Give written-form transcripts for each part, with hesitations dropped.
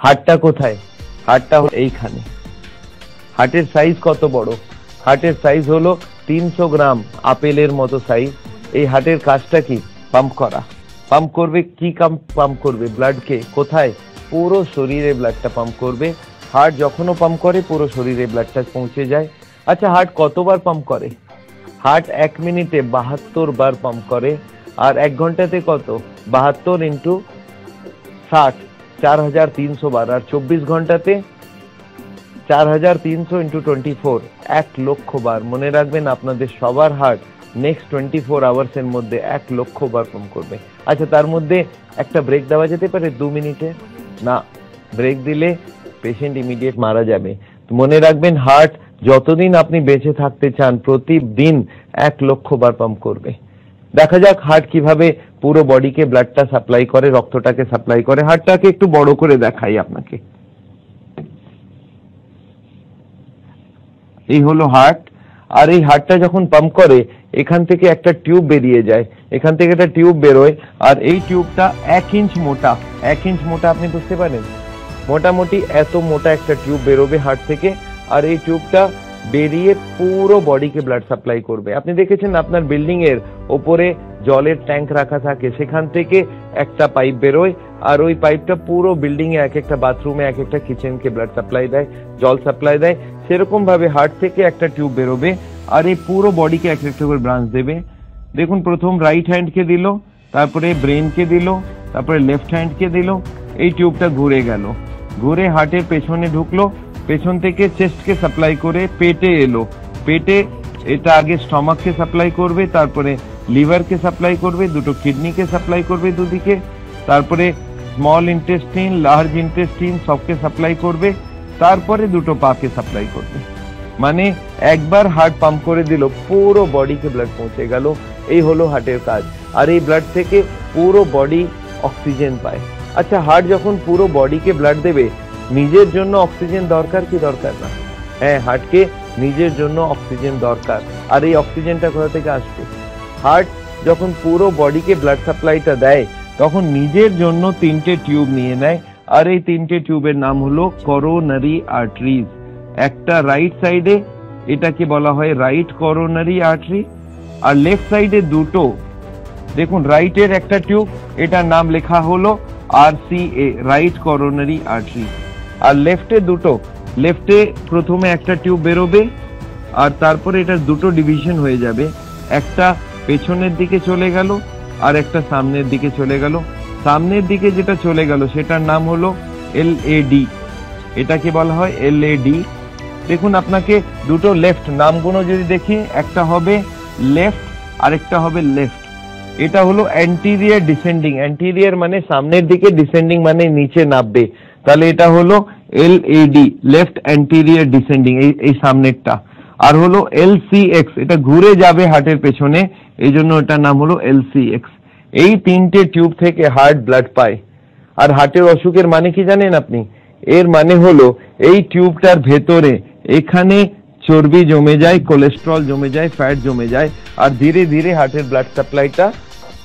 হাড়টা কোথায়? হাড়টা এইখানে। হার্টের সাইজ কত বড়? হার্টের সাইজ হলো 300 গ্রাম, আপেলের মতো সাইজ। এই হার্টের কাজটা কি? পাম্প করা। পাম্প করবে কি? পাম্প করবে ব্লাডকে। কোথায়? পুরো শরীরে ব্লাডটা পাম্প করবে। হার্ট যখনও পাম্প করে পুরো শরীরে ব্লাডটা পৌঁছে যায়। আচ্ছা, হার্ট কতবার পাম্প করে? হার্ট 1 মিনিটে 72 বার পাম্প করে। আর 1 ঘন্টাতে কত? 72 ইন্টু 60, 4300 বার। আর 24 ঘন্টাতে 4300 ইন্টু 24, 1 লক্ষ বার। মনে রাখবেন, আপনাদের সবার হার্ট নেক্সট 24 আওয়ার্সের মধ্যে 1 লক্ষ বার পাম্প করবে। আচ্ছা, তার মধ্যে একটা ব্রেক দেওয়া যেতে পারে 2 মিনিটে? না, ব্রেক দিলে পেশেন্ট ইমিডিয়েট মারা যাবে। মনে রাখবেন, হার্ট যতদিন আপনি বেঁচে থাকতে চান প্রতিদিন 1 লক্ষ বার পাম্প করবে। দেখা যাক হার্ট কিভাবে পুরো বডিকে ব্লাডটা সাপ্লাই করে, রক্তটাকে সাপ্লাই করে। হার্টটাকে একটু বড় করে দেখাই আপনাকে। এই হলো হার্ট। আর এই হার্টটা যখন পাম্প করে এখান থেকে একটা টিউব বেরিয়ে যায়, এখান থেকে একটা টিউব বেরোয়। আর এই টিউবটা 1 ইঞ্চ মোটা। 1 ইঞ্চ মোটা, আপনি বুঝতে পারেন? মোটামুটি এত মোটা একটা টিউব বেরোবে হার্ট থেকে। আর এই টিউবটা বেরিয়ে পুরো বডিকে ব্লাড সাপ্লাই করবে। আপনি দেখেছেন আপনার বিল্ডিং এর ওপরে জলের ট্যাঙ্ক রাখা থাকে, সেখান থেকে একটা পাইপ বেরোয়। আর ওই পাইপটা পুরো বিল্ডিং এ, এক একটা বাথরুমে, এক একটা কিচেনকে ব্লাড সাপ্লাই দেয়, জল সাপ্লাই দেয়। সেরকম ভাবে হার্ট থেকে একটা টিউব বেরোবে আর এই পুরো বডিকে এক একটা করে ব্রাঞ্চ দেবে। দেখুন, প্রথম রাইট হ্যান্ডকে দিল, তারপরে ব্রেনকে দিল, তারপরে লেফট হ্যান্ডকে দিল। এই টিউবটা ঘুরে গেল, ঘুরে হার্টের পেছনে ঢুকলো, পেছন থেকে চেস্টকে সাপ্লাই করে পেটে এলো। পেটে এটা আগে স্টমাককে সাপ্লাই করবে, তারপরে লিভারকে সাপ্লাই করবে, দুটো কিডনিকে সাপ্লাই করবে দুদিকে, তারপরে স্মল ইন্টেস্টিন, লার্জ ইন্টেস্টিন সবকে সাপ্লাই করবে, তারপরে দুটো পাকে সাপ্লাই করবে। মানে একবার হার্ট পাম্প করে দিল, পুরো বডিকে ব্লাড পৌঁছে গেল। এই হলো হার্টের কাজ। আর এই ব্লাড থেকে পুরো বডি অক্সিজেন পায়। আচ্ছা, হার্ট যখন পুরো বডিকে ব্লাড দেবে, নিজের জন্য অক্সিজেন দরকার কি দরকার না? হ্যাঁ, হার্টকে নিজের জন্য অক্সিজেন দরকার। আর এই অক্সিজেনটা কোথা থেকে আসবে? হার্ট যখন পুরো বডিকে ব্লাড সাপ্লাইটা দেয় তখন নিজের জন্য 3টে টিউব নিয়ে নেয়। আর এই 3টে টিউবের নাম হলো করোনারি আর্টারিজ। একটা রাইট সাইডে, এটাকে বলা হয় রাইট করোনারি আর্টারি। আর লেফট সাইডে দুটো, দেখুন রাইটের একটা টিউব, এটার নাম লেখা হলো RCA, রাইট করোনারি আর্টারি। আর লেফটে দুটো, লেফটে প্রথমে একটা টিউব বেরোবে আর তারপরে এটা দুটো ডিভিশন হয়ে যাবে। একটা পেছনের দিকে চলে গেল আর একটা সামনের দিকে চলে গেল। সামনের দিকে যেটা চলে গেল সেটার নাম হলো LAD, এটাকে বলা হয় LAD। দেখুন, আপনাকে দুটো লেফট নামগুলো যদি দেখি, একটা হবে লেফট আর একটা হবে লেফট। এটা হলো অ্যান্টিরিয়র ডিসেন্ডিং। অ্যান্টিরিয়র মানে সামনের দিকে, ডিসেন্ডিং মানে নিচে নামবে। তাহলে এটা হলো LAD, লেফট অ্যান্টিরিয়র ডিসেন্ডিং, এই সামনেরটা। আর হলো LCX, এটা ঘুরে যাবে হার্টের পেছনে, এই জন্য এটার নাম হলো LCX। এই 3টে টিউব থেকে হার্ট ব্লাড পায়। আর হার্টের অসুখের মানে কি জানেন আপনি? এর মানে হলো এই টিউবটার ভেতরে এখানে চর্বি জমে যায়, কোলেস্ট্রল জমে যায়, ফ্যাট জমে যায়, আর ধীরে ধীরে হার্টের ব্লাড সাপ্লাইটা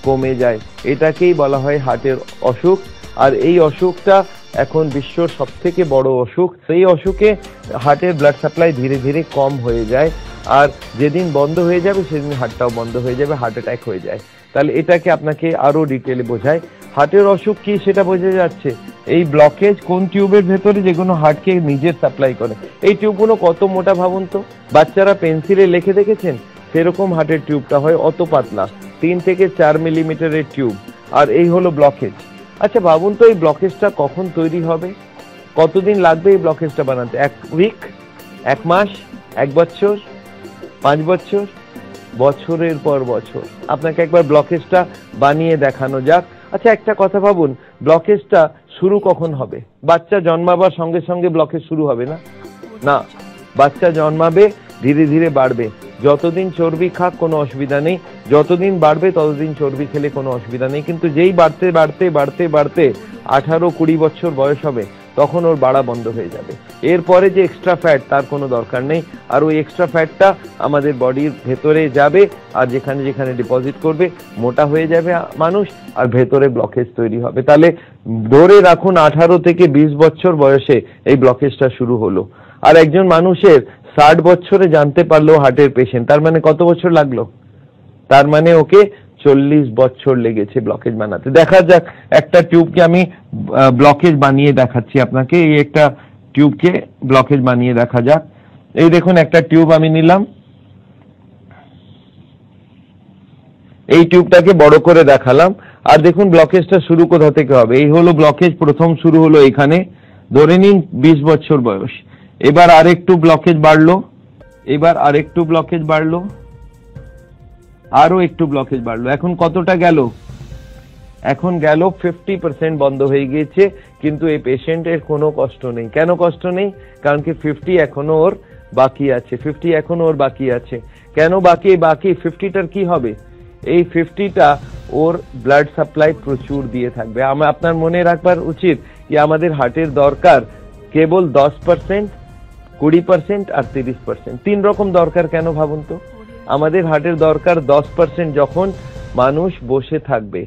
কমে যায়। এটাকেই বলা হয় হার্টের অসুখ। আর এই অসুখটা এখন বিশ্বর সবথেকে বড় অসুখ। সেই অসুখে হার্টের ব্লাড সাপ্লাই ধীরে ধীরে কম হয়ে যায়। আর যেদিন বন্ধ হয়ে যাবে সেদিন হার্টটাও বন্ধ হয়ে যাবে, হার্ট অ্যাটাক হয়ে যায়। তাহলে এটাকে আপনাকে আরো ডিটেলে বোঝায়। হার্টের অসুখ কি সেটা বোঝা যাচ্ছে। এই ব্লকেজ কোন টিউবের ভেতরে, যেগুলো হার্টকে নিজের সাপ্লাই করে। এই টিউবগুলো কত মোটা ভাবুন তো। বাচ্চারা পেন্সিলে লিখে দেখেছেন? সেরকম হার্টের টিউবটা হয়, অত পাতলা, 3 থেকে 4 মিলিমিটারের টিউব। আর এই হলো ব্লকেজ। আচ্ছা ভাবুন তো, এই ব্লকেজটা কখন তৈরি হবে? কতদিন লাগবে এই ব্লকেজটা বানাতে? 1 উইক, 1 মাস, 1 বছর, 5 বছর, বছরের পর বছর। আপনাকে একবার ব্লকেজটা বানিয়ে দেখানো যাক। আচ্ছা, একটা কথা ভাবুন, ব্লকেজটা শুরু কখন হবে? বাচ্চা জন্মাবার সঙ্গে সঙ্গে ব্লকেজ শুরু হবে না। না, বাচ্চা জন্মাবে, ধীরে ধীরে বাড়বে। যতদিন চর্বি খাক কোনো অসুবিধা নেই, যতদিন বাড়বে ততদিন চর্বি খেলে কোনো অসুবিধা নেই। কিন্তু যেই বাড়তে বাড়তে বাড়তে বাড়তে 18-20 বছর বয়স হবে তখন ওর বাড়া বন্ধ হয়ে যাবে। এরপরে যে এক্সট্রা ফ্যাট তার কোনো দরকার নেই, আর ওই এক্সট্রা ফ্যাটটা আমাদের বডির ভেতরে যাবে আর যেখানে যেখানে ডিপোজিট করবে মোটা হয়ে যাবে মানুষ, আর ভেতরে ব্লকেজ তৈরি হবে। তাহলে ধরে রাখুন 18 থেকে 20 বছর বয়সে এই ব্লকেজটা শুরু হলো, আর একজন মানুষের 60 বছরে জানতে পারলো হার্টের পেশেন্ট, তার মানে কত বছর লাগলো? তার মানে ওকে 40 বছর লেগেছে ব্লকেজ বানাতে। দেখা যাক একটা টিউবকে আমি ব্লকেজ বানিয়ে দেখাচ্ছি আপনাকে। এই একটা টিউবকে ব্লকেজ বানিয়ে দেখা যাক। এই দেখুন একটা টিউব আমি নিলাম, এই টিউবটাকে বড় করে দেখালাম, আর দেখুন ব্লকেজটা শুরু কোথা থেকে হবে। এই হলো ব্লকেজ, প্রথম শুরু হলো এখানে, ধরে নিন 20 বছর বয়স। এবার আরেকটু ব্লকেজ বাড়লো, এবার আরেকটু ব্লকেজ বাড়লো, আরো একটু ব্লকেজ বাড়লো। এখন কতটা গেল? এখন গেল 50% বন্ধ হয়ে গিয়েছে, কিন্তু এই পেশেন্টের কোনো কষ্ট নেই। কেন কষ্ট নেই? কারণ কি 50 এখনো ওর বাকি আছে, 50 এখনো ওর বাকি আছে। কেন বাকি? 50টার কি হবে? এই 50টা ওর ব্লাড সাপ্লাই প্রচুর দিয়ে থাকবে। আপনার মনে রাখবার উচিত যে আমাদের হার্টের দরকার কেবল 10%, 20% আর 30%। 3 রকম দরকার। কেন ভাবুন তো? আমাদের হার্টের দরকার 10% যখন মানুষ বসে থাকবে,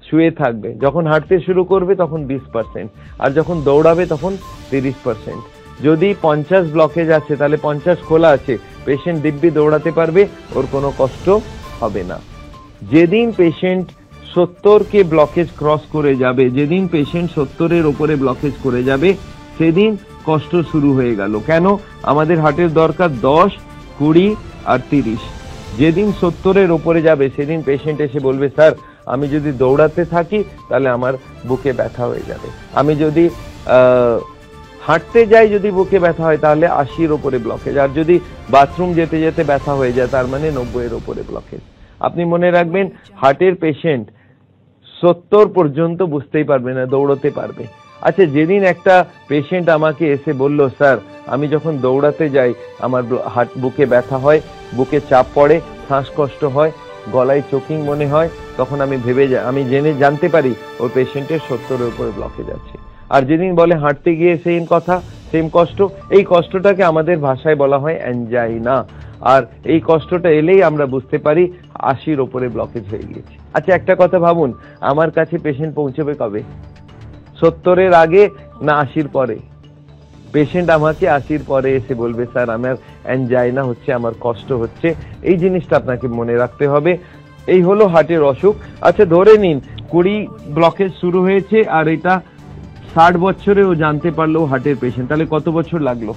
শুয়ে থাকবে, যখন হাঁটতে শুরু করবে তখন 20%, আর যখন দৌড়াবে তখন 30%। যদি 50 ব্লকেজ আছে তাহলে 50 খোলা আছে, পেশেন্ট দিব্যি দৌড়াতে পারবে, ওর কোনো কষ্ট হবে না। যেদিন পেশেন্ট 70 ব্লকেজ ক্রস করে যাবে, যেদিন পেশেন্ট 70-এর উপরে ব্লকেজ করে যাবে, সেদিন কষ্ট শুরু হয়ে গেল। কেন? আমাদের হার্টের দরকার 10, 20 আর 30। যেদিন 70-এর উপরে যাবে সেদিন পেশেন্ট এসে বলবে, স্যার আমি যদি দৌড়াতে থাকি তাহলে আমার বুকে ব্যথা হয়ে যাবে, আমি যদি হাঁটতে যাই যদি বুকে ব্যথা হয় তাহলে 80-এর উপরে ব্লকেজ, আর যদি বাথরুম যেতে যেতে ব্যথা হয়ে যায় তার মানে 90-এর উপরে ব্লকেজ। আপনি মনে রাখবেন, হার্টের পেশেন্ট 70 পর্যন্ত বুঝতেই পারবে না, দৌড়তে পারবে। আচ্ছা, যেদিন একটা পেশেন্ট আমাকে এসে বলল, স্যার আমি যখন দৌড়াতে যাই আমার বুকে ব্যথা হয়, বুকে চাপ পড়ে, শ্বাসকষ্ট হয়, গলায় চোকিং মনে হয়, তখন আমি জানতে পারি ওর পেশেন্টের 70-এর উপরে ব্লকেজ আছে। আর যেদিন বলে হাঁটতে গিয়ে সেম কষ্ট, এই কষ্টটাকে আমাদের ভাষায় বলা হয় অ্যানজাইনা। আর এই কষ্টটা এলেই আমরা বুঝতে পারি 80-এর উপরে ব্লকেজ হয়ে গিয়েছে। আচ্ছা একটা কথা ভাবুন, আমার কাছে পেশেন্ট পৌঁছবে কবে? 70-এর আগে না 80-এর পরে? পেশেন্ট আমাকে 80-এর পরে এসে বলবে, স্যার আমার অ্যানজাইনা হচ্ছে, আমার কষ্ট হচ্ছে। এই জিনিসটা আপনাকে মনে রাখতে হবে। এই হলো হার্টের অসুখ। আচ্ছা ধরে নিন 20 ব্লকেজ শুরু হয়েছে, আর এটা 60 বছরে ও জানতে পারলো হার্টের পেশেন্ট, তাহলে কত বছর লাগলো?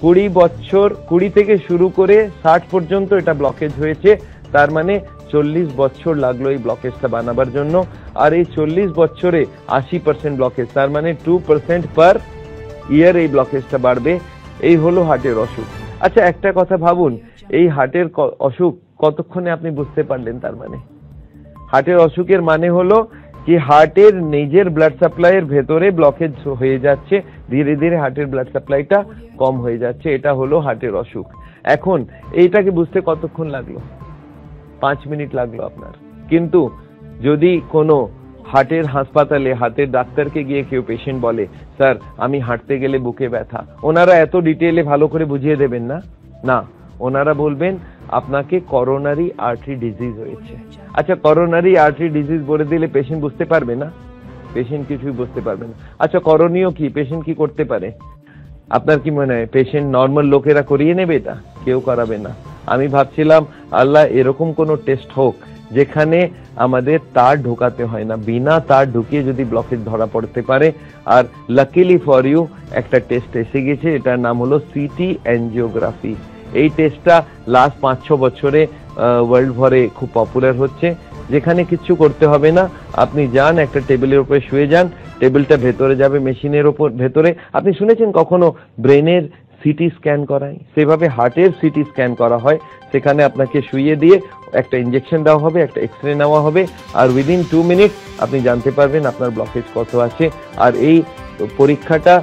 20 বছর, 20 থেকে শুরু করে 60 পর্যন্ত এটা ব্লকেজ হয়েছে, তার মানে 40 বছর লাগলো এই ব্লকেজটা বানাবার জন্য। আর এই 40 বছরে 80% ব্লকেজ, তার মানে 2% পার ইয়ার এই ব্লকেজটা বাড়বে। এই হলো হার্টের অসুখ। আচ্ছা একটা কথা ভাবুন, এই হার্টের অসুখ কতক্ষণে আপনি বুঝতে পারলেন? তার মানে হার্টের অসুখের মানে হলো কি হার্টের নিজের ব্লাড সাপ্লাইয়ের ভেতরে ব্লকেজ হয়ে যাচ্ছে, ধীরে ধীরে হার্টের ব্লাড সাপ্লাইটা কম হয়ে যাচ্ছে, এটা হলো হার্টের অসুখ। এখন এইটাকে বুঝতে কতক্ষণ লাগলো? 5 মিনিট লাগলো আপনার। কিন্তু যদি কোনো হার্টের হাসপাতালে হার্টের ডাক্তারকে গিয়ে কেউ পেশেন্ট বলে, স্যার আমি হাঁটতে গেলে বুকে ব্যথা, ওনারা এত ডিটেইলে ভালো করে বুঝিয়ে দেবেন না, না, ওনারা বলবেন আপনাকে করোনারি আর্টারি ডিজিজ হয়েছে। আচ্ছা করোনারি আর্টারি ডিজিজ বলে দিলে পেশেন্ট বুঝতে পারবে না? পেশেন্ট কিছুই বুঝতে পারবে না। আচ্ছা করণীয় কি? পেশেন্ট কি করতে পারে? আপনার কি মনে হয় পেশেন্ট নর্মাল লোকেরা করিয়ে নেবে? এটা কেউ করাবে না। আমি ভাবছিলাম আল্লাহ এরকম কোন টেস্ট হোক যেখানে আমাদের তার ঢোকাতে হয় না, বিনা তার ঢুকিয়ে যদি ব্লকেজ ধরা পড়তে পারে। আর লাকিলি ফর ইউ একটা টেস্ট এসে গেছে, এটার নাম হলো সিটি অ্যানজিওগ্রাফি। এই টেস্টটা লাস্ট 5-6 বছরে ওয়ার্ল্ড ভরে খুব পপুলার হচ্ছে, যেখানে কিছু করতে হবে না, আপনি যান একটা টেবিলের উপরে শুয়ে যান, টেবিলটা ভেতরে যাবে মেশিনের উপর ভেতরে। আপনি শুনেছেন কখনো ব্রেনের সিটি স্ক্যান করায়? সেভাবে হার্টের সিটি স্ক্যান করা হয়, সেখানে আপনাকে শুইয়ে দিয়ে একটা ইনজেকশন দেওয়া হবে, একটা এক্সরে নেওয়া হবে, আর উইদিন 2 মিনিট আপনি জানতে পারবেন আপনার ব্লকেজ কত আছে। আর এই পরীক্ষাটা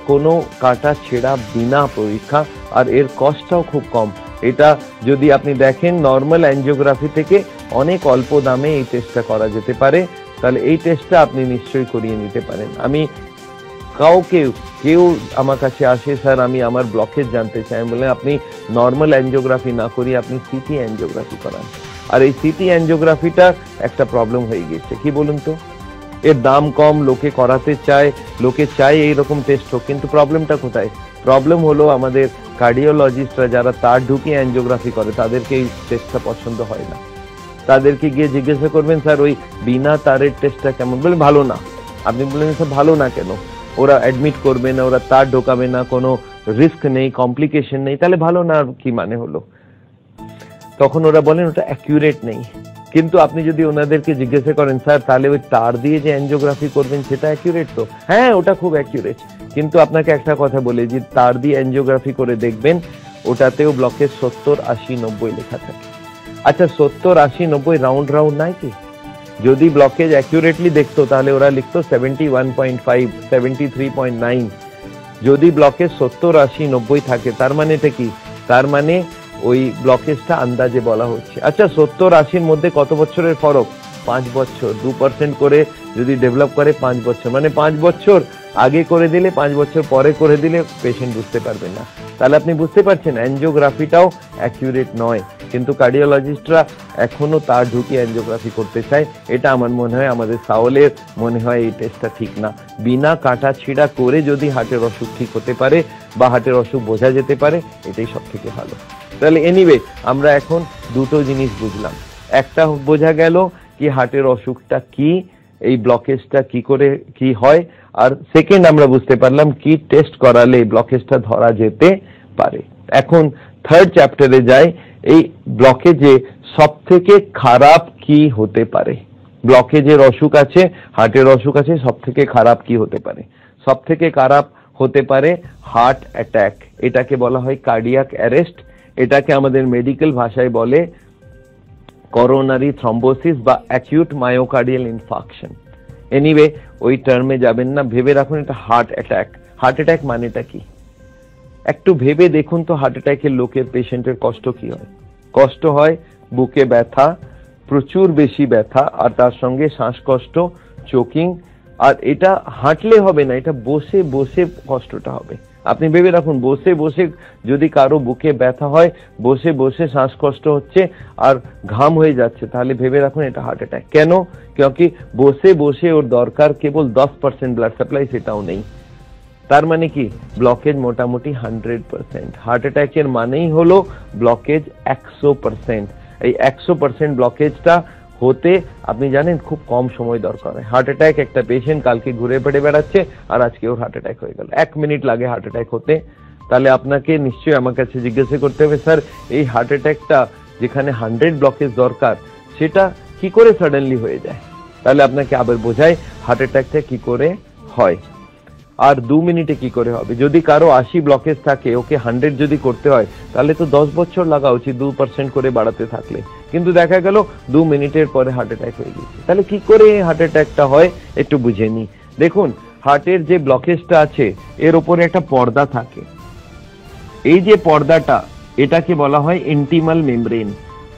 কোনো কাটা ছেঁড়া বিনা পরীক্ষা, আর এর কস্টটাও খুব কম। এটা যদি আপনি দেখেন নর্মাল অ্যানজিওগ্রাফি থেকে অনেক অল্প দামে এই টেস্টটা করা যেতে পারে, তাহলে এই টেস্টটা আপনি নিশ্চয়ই করিয়ে নিতে পারেন। আমি কেউ আমার কাছে আসে, স্যার আমি আমার ব্লকেজ জানতে চাই, আমি বললাম আপনি নর্মাল অ্যাঞ্জিওগ্রাফি না করিয়ে আপনি সিটি অ্যাঞ্জিওগ্রাফি করান। আর এই সিটি অ্যাঞ্জিওগ্রাফিটা একটা প্রবলেম হয়ে গেছে, কি বলুন তো, এর দাম কম, লোকে করাতে চায়, লোকে চায় এইরকম টেস্ট হোক, কিন্তু প্রবলেমটা কোথায়? প্রবলেম হলো আমাদের কার্ডিওলজিস্টরা যারা তার ঢুকিয়ে অ্যাঞ্জিওগ্রাফি করে তাদেরকে এই টেস্টটা পছন্দ হয় না। তাদেরকে গিয়ে জিজ্ঞাসা করবেন স্যার ওই বিনা তারের টেস্টটা কেমন, বলে ভালো না। আপনি বললেন স্যার ভালো না কেন? ওরা অ্যাডমিট করবে না, ওরা তার ঢোকাবে না, কোনো রিস্ক নেই, কমপ্লিকেশন নেই, তাহলে ভালো না আর কি মানে হলো? তখন ওরা বলেন ওটা অ্যাকিউরেট নেই। কিন্তু আপনি যদি ওনাদেরকে জিজ্ঞাসা করেন স্যার তাহলে ওই তার দিয়ে যে অ্যাঞ্জিওগ্রাফি করবেন সেটা অ্যাকিউরেট তো? হ্যাঁ ওটা খুব অ্যাকিউরেট, কিন্তু আপনাকে একটা কথা বলে যে তার দিয়ে অ্যাঞ্জিওগ্রাফি করে দেখবেন ওটাতেও ব্লকেজ 70, 80, 90 লেখা থাকে। আচ্ছা 70, 80, 90 রাউন্ড নাই কি? যদি ব্লকেজ অ্যাকিউরেটলি দেখতো তাহলে ওরা লিখতো 71.5, 73.9। যদি ব্লকেজ 70, 80, 90 থাকে তার মানে এটা কি? তার মানে ওই ব্লকেজটা আন্দাজে বলা হচ্ছে। আচ্ছা 70, 80-র মধ্যে কত বছরের ফরক? 5 বছর। 2% করে যদি ডেভেলপ করে 5 বছর, মানে 5 বছর আগে করে দিলে 5 বছর পরে করে দিলে পেশেন্ট বুঝতে পারবে না। তাহলে আপনি বুঝতে পারছেন অ্যাঞ্জিওগ্রাফিটাও অ্যাকিউরেট নয়, কিন্তু কার্ডিওলজিস্টরা এখনো তার ঢুকিয়ে অ্যাঞ্জিওগ্রাফি করতে চায়। এটা আমার মনে হয় আমাদের সাওলের মনে হয় এই টেস্টটা ঠিক না। বিনা কাটা ছিঁড়া করে যদি হার্টের অসুখ ঠিক হতে পারে বা হার্টের অসুখ বোঝা যেতে পারে এটাই সব থেকে ভালো। তাহলে এনিওয়ে আমরা এখন দুটো জিনিস বুঝলাম, একটা বোঝা গেল কি হার্টের অসুখটা কি, এই ব্লকেজটা কি করে কি হয়, আর সেকেন্ড আমরা বুঝতে পারলাম কি টেস্ট করালে এই ব্লকেজটা ধরা যেতে পারে। এখন থার্ড চ্যাপ্টারে যাই, এই ব্লকেজে সব থেকে খারাপ কি হতে পারে? ব্লকেজের অসুখ আছে, হার্টের অসুখ আছে, সব থেকে খারাপ কি হতে পারে? সব থেকে খারাপ হতে পারে হার্ট অ্যাটাক, এটাকে বলা হয় কার্ডিয়াক অ্যারেস্ট, এটাকে আমাদের মেডিকেল ভাষায় বলে করোনারি থ্রম্বোসিস বা অ্যাকিউট মায়োকার্ডিয়াল ইনফাকশন। এনিওয়ে ওই টার্মে যাবেন না, ভেবে রাখুন এটা হার্ট অ্যাটাক। হার্ট অ্যাটাক মানেটা কি একটু ভেবে দেখুন তো। হার্ট অ্যাটাকের লোকের পেশেন্টের কষ্ট কি হয়? কষ্ট হয় বুকে ব্যথা, প্রচুর বেশি ব্যথা, আর তার সঙ্গে শ্বাসকষ্ট, চোকিং। আর এটা হাঁটলে হবে না, এটা বসে বসে কষ্টটা হবে। আপনি ভেবে রাখুন বসে বসে যদি কারো বুকে ব্যথা হয়, বসে বসে শ্বাসকষ্ট হচ্ছে আর ঘাম হয়ে যাচ্ছে, তাহলে ভেবে রাখুন এটা হার্ট অ্যাটাক। কেন? क्योंकि বসে বসে ওর দরকার কেবল 10% ব্লাড সাপ্লাই, সেটাও নেই। তার মানে কি ব্লকেজ মোটামুটি 100%। হার্ট অ্যাটাকের মানেই হলো ব্লকেজ 100%। এই 100% ব্লকেজটা হতে আপনি জানেন খুব কম সময় দরকার হয়। হার্ট অ্যাটাক একটা পেশেন্ট কালকে ঘুরে ফেটে বেড়াচ্ছে আর আজকে ওর হার্ট অ্যাটাক হয়ে গেল, 1 মিনিট লাগে হার্ট অ্যাটাক হতে। তাহলে আপনাকে নিশ্চয়ই আমার কাছে জিজ্ঞাসা করতে হবে স্যার এই হার্ট অ্যাটাকটা যেখানে 100 ব্লকেজ দরকার সেটা কি করে সাডেনলি হয়ে যায়? তাহলে আপনাকে আবার বোঝাই হার্ট অ্যাটাকটা কি করে হয় আর 2 মিনিটে কি করে হবে। যদি কারো 80 ব্লকেজ থাকে, ওকে 100 যদি করতে হয় তাহলে তো 10 বছর লাগা উচিত 2% করে বাড়াতে থাকলে, কিন্তু দেখা গেল 2 মিনিটের পরে হার্ট অ্যাটাক হয়ে গেছে। তাহলে কি করে হার্ট অ্যাটাকটা হয় একটু বুঝে নি। দেখুন হার্টের যে ব্লকেজটা আছে এর উপরে একটা পর্দা থাকে, এই যে পর্দাটা এটাকে বলা হয় ইন্টিমাল মেমব্রেন।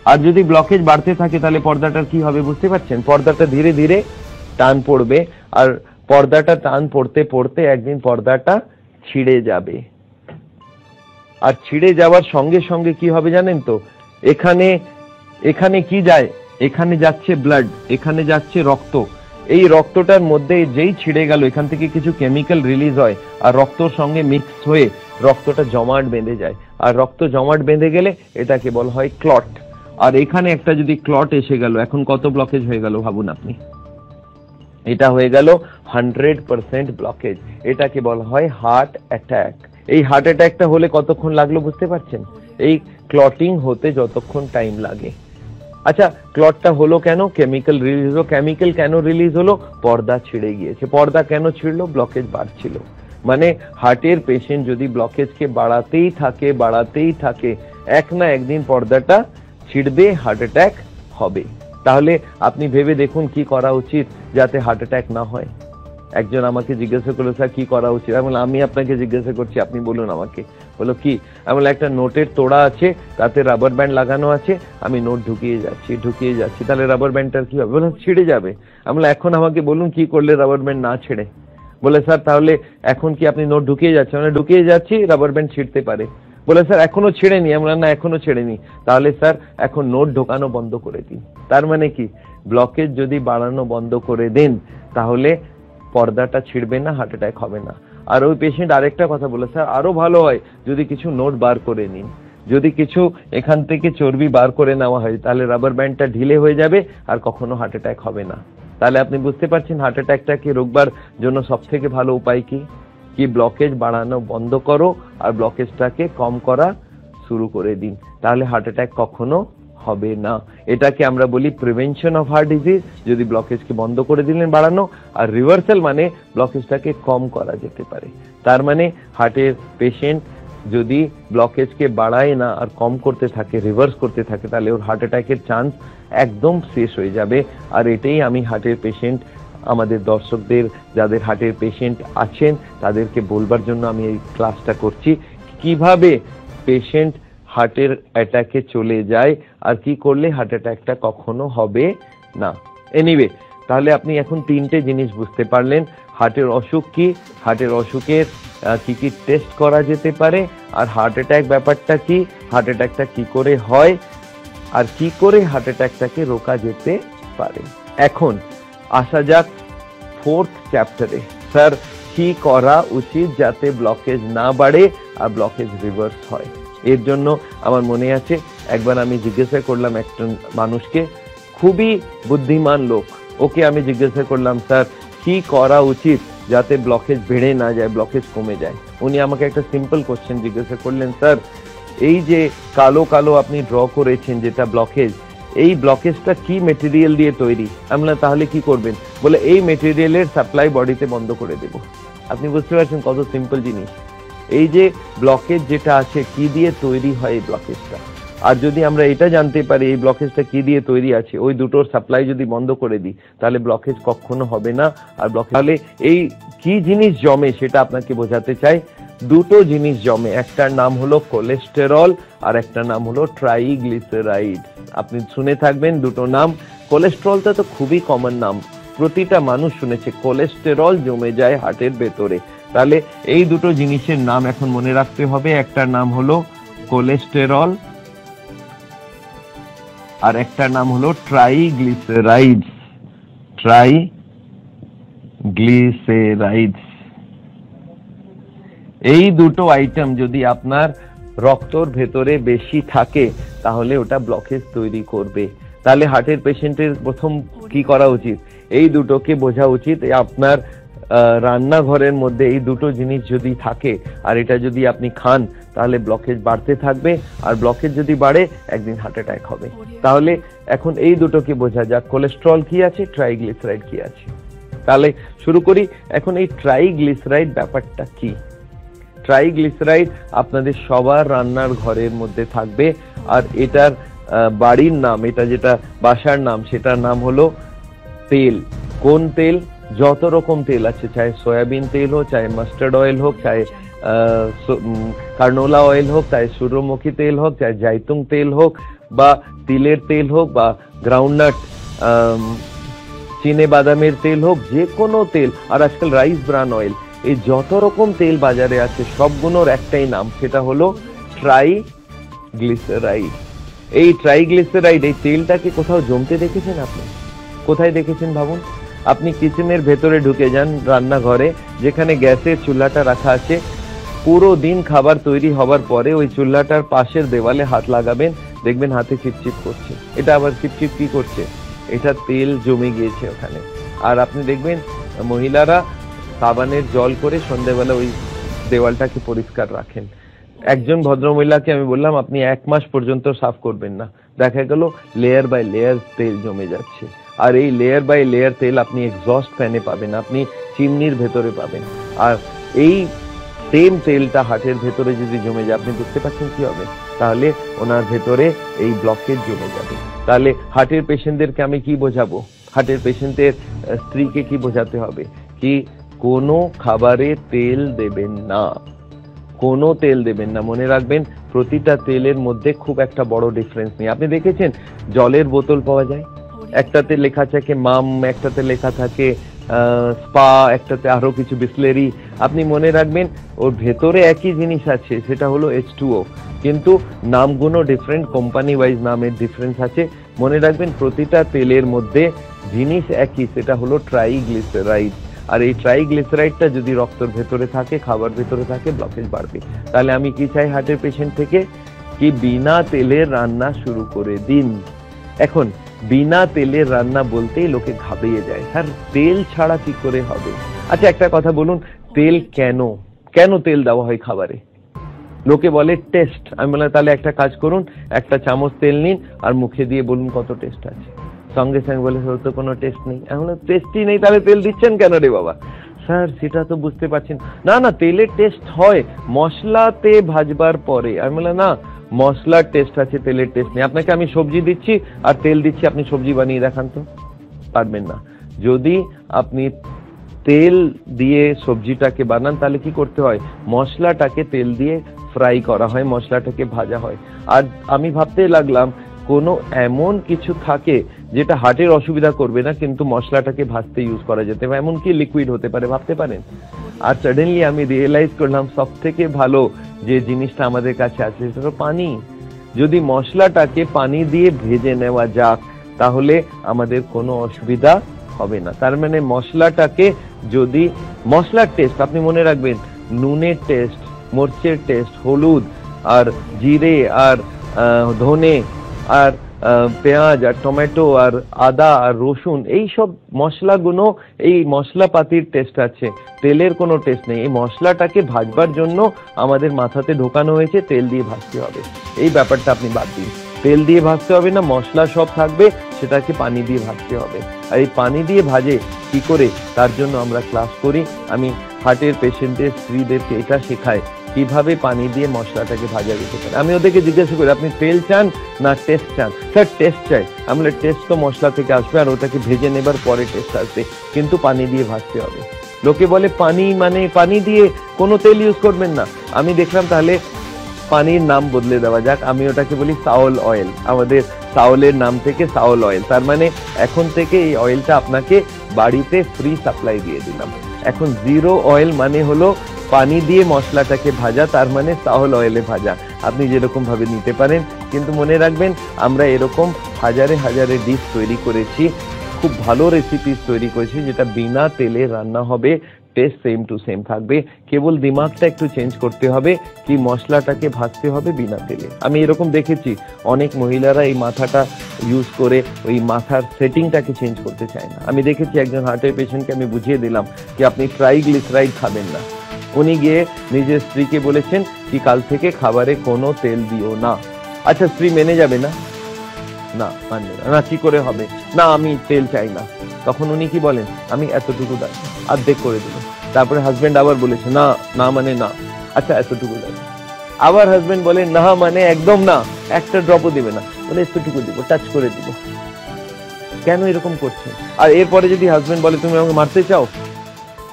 আর যদি ব্লকেজ বাড়তে থাকে তাহলে পর্দাটার কি হবে বুঝতে পারছেন? পর্দাটা ধীরে ধীরে টান পড়বে, আর পর্দাটা টান পড়তে পড়তে একদিন পর্দাটা ছিঁড়ে যাবে। আর ছিঁড়ে যাওয়ার সঙ্গে সঙ্গে কি হবে জানেন তো? এখানে কি যায়? এখানে যাচ্ছে ব্লাড, এখানে যাচ্ছে রক্ত। এই রক্তটার মধ্যে যেই ছিঁড়ে গেল এখান থেকে কিছু কেমিক্যাল রিলিজ হয় আর রক্তর সঙ্গে মিক্স হয়ে রক্তটা জমাট বেঁধে যায়। আর রক্ত জমাট বেঁধে গেলে এটাকে বলা হয় ক্লট। আর এখানে একটা যদি ক্লট এসে গেল, এখন কত ব্লকেজ হয়ে গেল ভাবুন আপনি? এটা হয়ে গেল 100% ব্লকেজ। এটাকে বলা হয় হার্ট অ্যাটাক। এই হার্ট অ্যাটাকটা হলে কতক্ষণ লাগলো বুঝতে পারছেন? এই ক্লটিং হতে যতক্ষণ টাইম লাগে। আচ্ছা ক্লটটা হলো কেন? কেমিক্যাল রিলিজ হলো। কেমিক্যাল কেন রিলিজ হলো? পর্দা ছিঁড়ে গিয়েছে। পর্দা কেন ছিঁড়লো? ব্লকেজ বাড়ছিল। মানে হার্টের পেশেন্ট যদি ব্লকেজকে বাড়াতেই থাকে এক না একদিন পর্দাটা ছিঁড়বে, হার্ট অ্যাটাক হবে। তাহলে আপনি ভেবে দেখুন কি করা উচিত যাতে হার্ট অ্যাটাক না হয়। একজন আমাকে জিজ্ঞাসা করলো স্যার কি করা উচিত? আমি আপনাকে জিজ্ঞাসা করছি, আপনি বলুন আমাকে। বলো কি? আমি একটা নোটের তোড়া আছে, তাতে রাবার ব্যান্ড লাগানো আছে, আমি নোট ঢুকিয়ে যাচ্ছি, তাহলে রাবার ব্যান্ডটার কি হবে? বললাম ছিঁড়ে যাবে। আমি এখন আমাকে বলুন কি করলে রাবার ব্যান্ড না ছেড়ে? বলে স্যার তাহলে এখন কি আপনি নোট ঢুকিয়ে যাচ্ছেন? মানে ঢুকিয়ে যাচ্ছি, রাবার ব্যান্ড ছিঁড়তে পারে। বলে স্যার এখনো ছেড়েনি। আমরা না এখনো ছেড়েনি। তাহলে স্যার এখন নোট ঢোকানো বন্ধ করে দিন। তার মানে কি, ব্লকেজ যদি বাড়ানো বন্ধ করে দেন তাহলে পর্দাটা ছিঁড়বে না, হার্ট অ্যাটাক হবে না। আর ওই পেশেন্ট আরেকটা কথা বলে, স্যার আরো ভালো হয় যদি কিছু নোট বার করে নিন, যদি কিছু এখান থেকে চর্বি বার করে নেওয়া হয় তাহলে রাবার ব্যান্ডটা ঢিলে হয়ে যাবে আর কখনো হার্ট অ্যাটাক হবে না। তাহলে আপনি বুঝতে পারছেন হার্ট অ্যাটাকটাকে রোকবার জন্য সব থেকে ভালো উপায় কি? কি ব্লকেজ বাড়ানো বন্ধ করো আর ব্লকেজটাকে কম করা শুরু করে দিন, তাহলে হার্ট অ্যাটাক কখনো হবে না। এটাকে আমরা বলি প্রিভেনশন অফ হার্ট ডিজিজ। যদি ব্লকেজকে বন্ধ করে দিলেন বাড়ানো, আর রিভার্সাল মানে ব্লকেজটাকে কম করা যেতে পারে। তার মানে হার্টের পেশেন্ট যদি ব্লকেজকে বাড়ায় না আর কম করতে থাকে, রিভার্স করতে থাকে, তাহলে ওর হার্ট অ্যাটাকের চান্স একদম শেষ হয়ে যাবে। আর এটাই আমি হার্টের পেশেন্ট, আমাদের দর্শকদের যাদের হার্টের পেশেন্ট আছেন তাদেরকে বলবার জন্য আমি এই ক্লাসটা করছি, কিভাবে পেশেন্ট হার্টের অ্যাটাকে চলে যায় আর কি করলে হার্ট অ্যাটাকটা কখনো হবে না। এনিওয়ে, তাহলে আপনি এখন তিনটে জিনিস বুঝতে পারলেন, হার্টের অসুখ কি, হার্টের অসুখের কি কি টেস্ট করা যেতে পারে, আর হার্ট অ্যাটাক ব্যাপারটা কি, হার্ট অ্যাটাকটা কি করে হয়, আর কি করে হার্ট অ্যাটাকটাকে রোকা যেতে পারে। এখন আসা যাক ফোর্থ চ্যাপ্টারে। স্যার কি করা উচিত যাতে ব্লকেজ না বাড়ে আর ব্লকেজ রিভার্স হয়? এর জন্য আমার মনে আছে একবার আমি জিজ্ঞাসা করলাম একটা মানুষকে, খুবই বুদ্ধিমান লোক, ওকে আমি জিজ্ঞাসা করলাম স্যার কি করা উচিত যাতে ব্লকেজ বেড়ে না যায়, ব্লকেজ কমে যায়। উনি আমাকে একটা সিম্পল কোশ্চেন জিজ্ঞাসা করলেন, স্যার এই যে কালো কালো আপনি ড্র করেছেন যেটা ব্লকেজ, এই ব্লকেজটা কি মেটেরিয়াল দিয়ে তৈরি? আমরা তাহলে কি করবেন? বলে এই মেটেরিয়ালের সাপ্লাই বডিতে বন্ধ করে দেব। আপনি বুঝতে পারছেন কত সিম্পল জিনিস। এই যে ব্লকেজ যেটা আছে কি দিয়ে তৈরি হয় এই ব্লকেজটা, আর যদি আমরা এটা জানতে পারি এই ব্লকেজটা কি দিয়ে তৈরি আছে, ওই দুটোর সাপ্লাই যদি বন্ধ করে দিই তাহলে ব্লকেজ কখনো হবে না। আর ব্লকেজ তাহলে এই কি জিনিস জমে সেটা আপনাকে বোঝাতে চাই। দুটো জিনিস জমে, একটার নাম হলো কোলেস্টেরল আর একটা নাম হলো ট্রাইগ্লিসারাইড। আপনি শুনে থাকবেন দুটো নাম। কোলেস্টেরলটা তো খুবই কমন নাম, প্রতিটা মানুষ শুনেছে, কোলেস্টেরল জমে যায় হার্টের ভেতরে। তাহলে এই দুটো জিনিসের নাম এখন মনে রাখতে হবে, একটার নাম হলো কোলেস্টেরল আর একটার নাম হলো ট্রাইগ্লিসারাইড। ট্রাইগ্লিসারাইড এই দুটো আইটেম যদি আপনার রক্তর ভেতরে বেশি থাকে তাহলে ওটা ব্লকেজ তৈরি করবে। তাহলে হার্টের পেশেন্টের প্রথম কি করা উচিত? এই দুটোকে বোঝা উচিত। আপনার রান্নাঘরের মধ্যে এই দুটো জিনিস যদি থাকে আর এটা যদি আপনি খান তাহলে ব্লকেজ বাড়তে থাকবে, আর ব্লকেজ যদি বাড়ে একদিন হার্ট অ্যাটাক হবে। তাহলে এখন এই দুটোকে বোঝা যাক, কোলেস্টেরল কি আছে, ট্রাইগ্লিসারাইড কি আছে। তাহলে শুরু করি। এখন এই ট্রাইগ্লিসারাইড ব্যাপারটা কি? ট্রাইগ্লিসারাইড আপনাদের সবার রান্নার ঘরের মধ্যে থাকবে, আর এটার বাড়ির নাম, এটা যেটা বাসার নাম, সেটার নাম হলো তেল। কোন তেল? যত রকম তেল আছে, চাहे সয়াবিন তেল হোক, চাहे মাস্টার্ড অয়েল হোক, চাहे কার্নোলা অয়েল হোক, চাहे সূর্যমুখী তেল হোক, চাहे জাইতুং তেল হোক, বা তিলের তেল হোক, বা গ্রাউন্ডনাট চিনে বাদামের তেল হোক, যে কোনো তেল, আর আজকাল রাইস ব্রান অয়েল, এই যত রকম তেল বাজারে আছে সবগুলোর একটাই নাম, সেটা হলো ট্রাইগ্লিসারাইড। এই ট্রাইগ্লিসারাইড, এই তেলটাকে কোথাও জমতে দেখেছেন আপনি? কোথায় দেখেছেন ভাবুন। আপনি কিচেনের ভেতরে ঢুকে যান, রান্নাঘরে যেখানে গ্যাসের চুলাটা রাখা আছে, পুরো দিন খাবার তৈরি হবার পরে ওই চুলাটার পাশের দেওয়ালে হাত লাগাবেন, দেখবেন হাতে চিপচিপ করছে। এটা আবার চিপচিপ কি করছে? এটা তেল জমে গিয়েছে ওখানে। আর আপনি দেখবেন মহিলারা সাবানের জল করে সন্ধ্যেবেলা ওই দেওয়ালটাকে পরিষ্কার রাখেন। একজন ভদ্রমহিলাকে আমি বললাম আপনি 1 মাস পর্যন্ত সাফ করবেন না, দেখা গেল লেয়ার বাই লেয়ার তেল জমে যাচ্ছে। আর এই লেয়ার বাই লেয়ার তেল আপনি এক্সস্ট ফ্যানে পাবেন, আপনি চিমনির ভেতরে পাবেন। আর এই সেম তেলটা হার্টের ভেতরে যদি জমে যায়, আপনি বুঝতে পারছেন কি হবে? তাহলে ওনার ভেতরে এই ব্লকেজ জমে যাবে। তাহলে হার্টের পেশেন্টদেরকে আমি কি বোঝাবো? হার্টের পেশেন্টের স্ত্রীকে কি বোঝাতে হবে? কি কোনো খাবারে তেল দেবেন না, কোনো তেল দেবেন না। মনে রাখবেন প্রতিটা তেলের মধ্যে খুব একটা বড় ডিফারেন্স নেই। আপনি দেখেছেন জলের বোতল পাওয়া যায়, একটাতে লেখা থাকে মাম, একটাতে লেখা থাকে স্পা, একটাতে আরো কিছু বিসলেরি। আপনি মনে রাখবেন ওর ভেতরে একই জিনিস আছে, সেটা হলো H2O, কিন্তু নামগুলো ডিফারেন্ট, কোম্পানি ওয়াইজ নামের ডিফারেন্স আছে। মনে রাখবেন প্রতিটা তেলের মধ্যে জিনিস একই, সেটা হলো ট্রাইগ্লিসারাইড। আর এই ট্রাইগ্লিসারাইডটা যদি রক্তের ভেতরে থাকে, খাবার ভেতরে থাকে, ব্লকেজ বাড়বে। তাহলে আমি কি চাই হার্টের পেশেন্ট থেকে? কি বিনা তেলের রান্না শুরু করে দিন। এখন বিনা তেলের রান্না বলতেই লোকে ঘাবড়িয়ে যায়, স্যার তেল ছাড়া কি করে হবে? আচ্ছা একটা কথা বলুন, তেল কেন কেন তেল দেওয়া হয় খাবারে? লোকে বলে টেস্ট। আমি বললাম তাহলে একটা কাজ করুন, একটা চামচ তেল নিন আর মুখে দিয়ে বলুন কত টেস্ট আছে। সঙ্গে সঙ্গে বলে ওর তো কোনো টেস্ট নেই। আমি বললাম টেস্টই নেই, তাহলে তেল দিচ্ছেন কেন রে বাবা? স্যার সেটা তো বুঝতে পারছেন না। না, তেলের টেস্ট হয় মশলাতে ভাজবার পরে। আমি বললাম না, মশলার টেস্ট আছে, তেলের টেস্ট নেই। আপনাকে আমি সবজি দিচ্ছি আর তেল দিচ্ছি, আপনি সবজি বানিয়ে দেখান তো, পারবেন না। যদি আপনি তেল দিয়ে সবজিটাকে বানান তাহলে কি করতে হয়? মশলাটাকে তেল দিয়ে ফ্রাই করা হয়, মশলাটাকে ভাজা হয়। আর আমি ভাবতে লাগলাম কোনো এমন কিছু থাকে যেটা হার্টের অসুবিধা করবে না, কিন্তু মশলাটাকে ভাজতে ইউজ করা যেতে পারে, এমন কি লিকুইড হতে পারে, ভাবতে পারেন? আর সাডেনলি আমি রিয়েলাইজ করলাম সব থেকে ভালো যে জিনিসটা আমাদের কাছে আছে সেটা হলো পানি। যদি মশলাটাকে পানি দিয়ে ভেজে নেওয়া যাক তাহলে আমাদের কোনো অসুবিধা হবে না। তার মানে মশলাটাকে যদি মশলার টেস্ট আপনি মনে রাখবেন, নুনের টেস্ট, মরচের টেস্ট, হলুদ আর জিরে আর ধনে আর পেঁয়াজ আর টমেটো আর আদা আর রসুন, এই সব মশলাগুলো, এই মশলাপাতির টেস্ট আছে, তেলের কোনো টেস্ট নেই। এই মশলাটাকে ভাজবার জন্য আমাদের মাথাতে ঢোকানো হয়েছে তেল দিয়ে ভাজতে হবে। এই ব্যাপারটা আপনি বাদ দিন, তেল দিয়ে ভাজতে হবে না, মশলা সব থাকবে, সেটাকে পানি দিয়ে ভাজতে হবে। আর এই পানি দিয়ে ভাজে কি করে, তার জন্য আমরা ক্লাস করি। আমি হার্টের পেশেন্টদের স্ত্রীদেরকে এটা শেখাই কিভাবে পানি দিয়ে মশলাটাকে ভাজা যেতে পারে। আমি ওদেরকে জিজ্ঞাসা করি আপনি তেল চান না টেস্ট চান? স্যার টেস্ট চাই। আমরা টেস্ট তো মশলা থেকে আসবে আর ওটাকে ভেজে নেবার পরে টেস্ট আসবে, কিন্তু পানি দিয়ে ভাজতে হবে। লোকে বলে পানি মানে পানি দিয়ে কোনো তেল ইউজ করবেন না। আমি দেখলাম তাহলে পানির নাম বদলে দেওয়া যাক, আমি ওটাকে বলি সাউল অয়েল। আমাদের সাউলের নাম থেকে সাউল অয়েল, তার মানে এখন থেকে এই অয়েলটা আপনাকে বাড়িতে ফ্রি সাপ্লাই দিয়ে দিলাম। এখন জিরো অয়েল মানে হলো পানি দিয়ে মশলাটাকে ভাজা, তার মানে সাউল অয়েলে ভাজা। আপনি যেরকম ভাবে নিতে পারেন, কিন্তু মনে রাখবেন আমরা এরকম হাজারে হাজারে ডিশ তৈরি করেছি, খুব ভালো রেসিপিস তৈরি করেছি যেটা বিনা তেলে রান্না হবে, টেস্ট সেম টু সেম থাকবে। কেবল দিমাগটা একটু চেঞ্জ করতে হবে, কি মশলাটাকে ভাজতে হবে বিনা তেলে। আমি এরকম দেখেছি অনেক মহিলারা এই মাথাটা ইউজ করে ওই মাথার সেটিংটাকে চেঞ্জ করতে চায় না। আমি দেখেছি একজন হার্টের পেশেন্টকে আমি বুঝিয়ে দিলাম কি আপনি ট্রাইগ্লিসারাইড খাবেন না। উনি গিয়ে নিজের স্ত্রীকে বলেছেন কি কাল থেকে খাবারে কোনো তেল দিও না। আচ্ছা স্ত্রী মেনে যাবে না? না মানবে না। কি করে হবে? না আমি তেল চাই না। তখন উনি কি বলেন, আমি এতটুকু দেন, অর্ধেক করে দেবো। তারপরে হাজবেন্ড আবার বলেছে না, না মানে না। আচ্ছা এতটুকু দেন। আবার হাজবেন্ড বলে না মানে একদম না, একটা ড্রপও দিবে না, বলে এতটুকু দিব, টাচ করে দিব। কেন এরকম করছে? আর এরপরে যদি হাজবেন্ড বলে তুমি আমাকে মারতে চাও,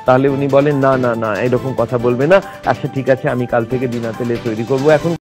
তাহলে উনি বলেন না না না এরকম কথা বলবে না। আচ্ছা ঠিক আছে আমি কাল থেকে বিনা তেলে তৈরি করবো। এখন